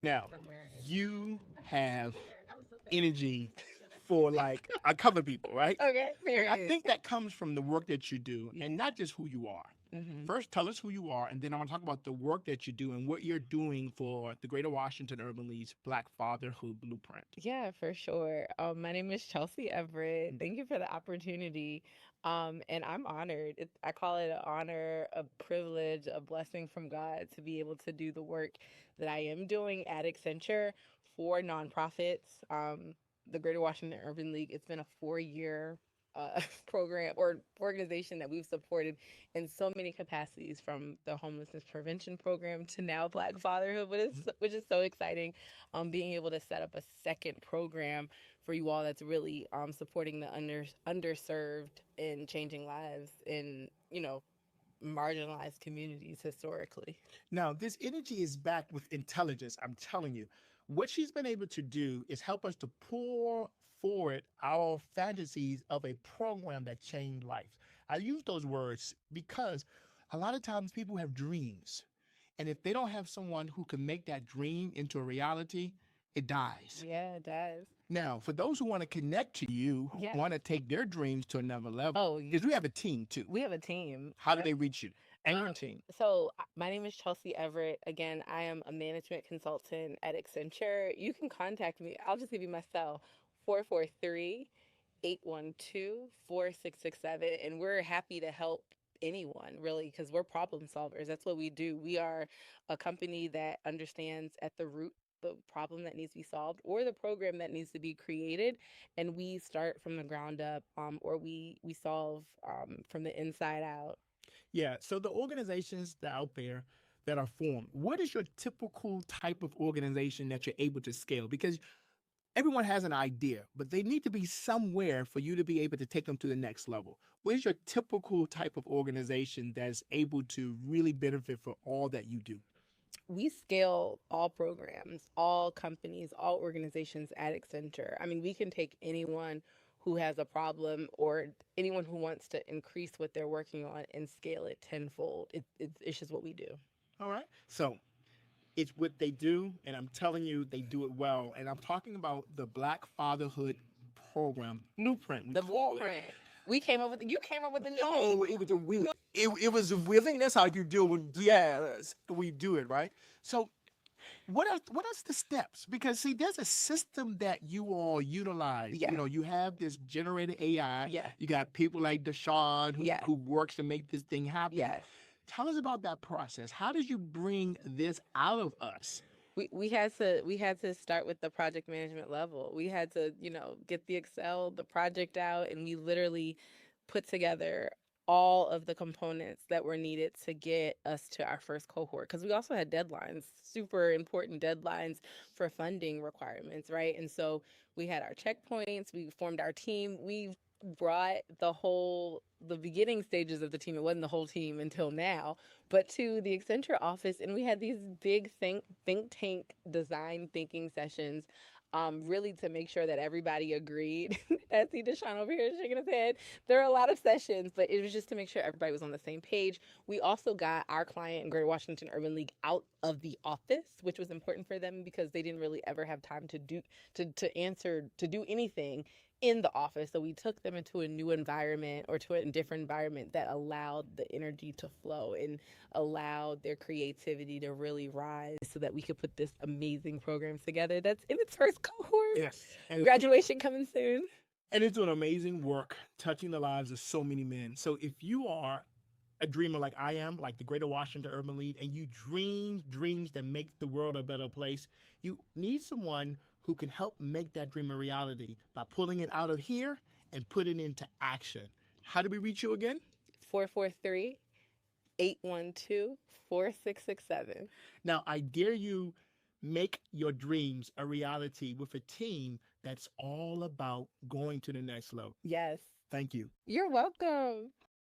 Now, you have energy for like a couple of people, right? Okay, I period. think that comes from the work that you do and not just who you are. Hmm. First, tell us who you are, and then I want to talk about the work that you do and what you're doing for the Greater Washington Urban League's Black Fatherhood Blueprint. Yeah, for sure. My name is Chelsey Everett. Thank you for the opportunity. And I'm honored. I call it an honor, a privilege, a blessing from God to be able to do the work that I am doing at Accenture for nonprofits. The Greater Washington Urban League, it's been a 4 year program or organization that we've supported in so many capacities, from the homelessness prevention program to now Black Fatherhood, which is so exciting, being able to set up a second program for you all that's really supporting the underserved and changing lives in, marginalized communities historically. Now, this energy is backed with intelligence. I'm telling you, what she's been able to do is help us to pour forward our fantasies of a program that changed lives. I use those words because a lot of times people have dreams. And if they don't have someone who can make that dream into a reality, it dies. Yeah, it does. Now, for those who want to connect to you, who Yes. want to take their dreams to another level, Oh, because we have a team too. we have a team. How do they reach you and your team? So, my name is Chelsey Everett. Again, I am a management consultant at Accenture. You can contact me. I'll just give you my cell, 443-812-4667. And we're happy to help anyone, really, because we're problem solvers. That's what we do. We are a company that understands at the root the problem that needs to be solved or the program that needs to be created, and we start from the ground up, or we solve from the inside out. Yeah. So the organizations that are out there that are formed, what is your typical type of organization that you're able to scale? Because everyone has an idea, but they need to be somewhere for you to be able to take them to the next level. What is your typical type of organization that's able to really benefit for all that you do? We scale all programs, all companies, all organizations at Accenture. I mean, we can take anyone who has a problem or anyone who wants to increase what they're working on and scale it tenfold. It's just what we do. All right. So it's what they do, and I'm telling you, they do it well. And I'm talking about the Black Fatherhood Program Blueprint. We The call it. blueprint. We came up with you came up with the No, name. it was a will. It was a willing. That's how you do it. Yeah, we do it right. So what are the steps? Because see, there's a system that you all utilize. Yeah. You have this generated AI. Yeah. You got people like Deshaun Yeah. who works to make this thing happen. Yes. Tell us about that process. How did you bring this out of us? We had to start with the project management level. We had to, get the Excel, the project out, and we literally put together all of the components that were needed to get us to our first cohort, because we also had deadlines, super important deadlines for funding requirements, right? And so we had our checkpoints, we formed our team, we brought the beginning stages of the team. It wasn't the whole team until now, but to the Accenture office, and we had these big think tank design thinking sessions, really to make sure that everybody agreed. I see Deshaun over here shaking his head. There are a lot of sessions, but it was just to make sure everybody was on the same page. We also got our client in Greater Washington Urban League out of the office, which was important for them because they didn't really ever have time to do anything in the office. So we took them into a new environment, or to a different environment that allowed the energy to flow and allowed their creativity to really rise, so that we could put this amazing program together that's in its first cohort. Yes. Graduation coming soon. And it's doing amazing work, touching the lives of so many men. So if you are a dreamer like I am, like the Greater Washington Urban League, and you dream dreams that make the world a better place, you need someone who can help make that dream a reality by pulling it out of here and put it into action. How do we reach you again? 443-812-4667. Now, I dare you make your dreams a reality with a team that's all about going to the next level. Yes. Thank you. You're welcome.